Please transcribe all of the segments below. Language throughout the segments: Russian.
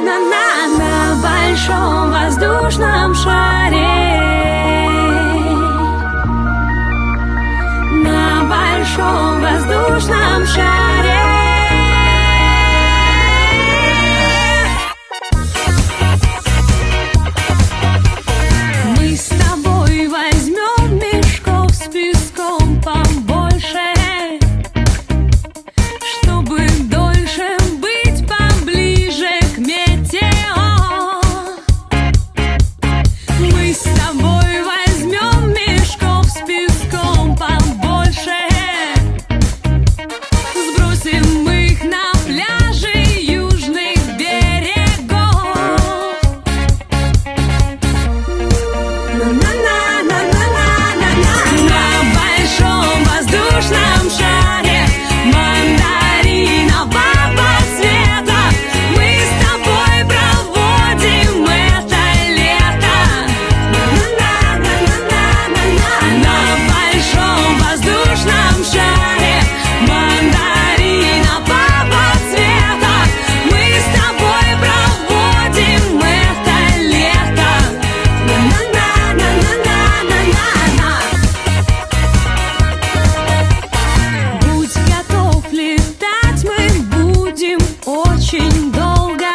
На большом воздушном шаре, на большом воздушном шаре. Мы с тобой возьмем мешков с песком побольше, чтобы дольше быть поближе к метео. Мы с тобой возьмем мешков с песком побольше, сбросим их на пляжи южных берегов. На большом воздушном шаре мандаринового цвета мы с тобой проводим это лето. На большом воздушном шаре мандаринового цвета мы с тобой проводим это лето. Будь готов летать, мы будем очень долго.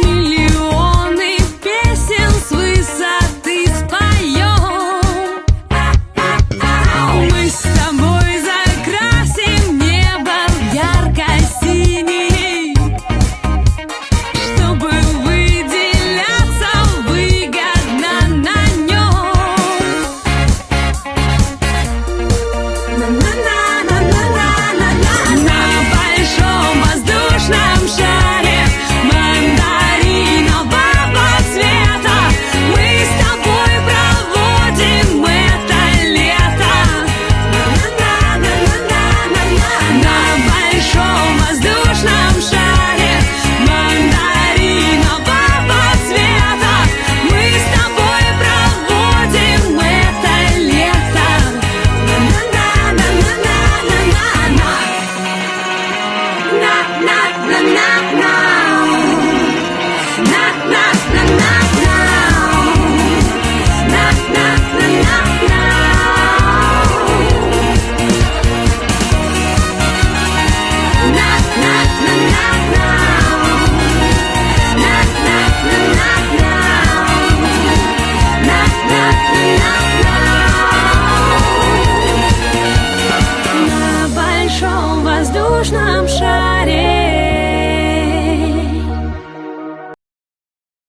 Миллионы песен с высоты споем. Мы с тобой закрасим небо в ярко-синий, чтобы выделяться выгодно на нем. На большом воздушном шаре мандаринового цвета мы с тобой проводим это лето. На большом воздушном шаре мандаринового цвета мы с тобой проводим это лето. На большом воздушном шаре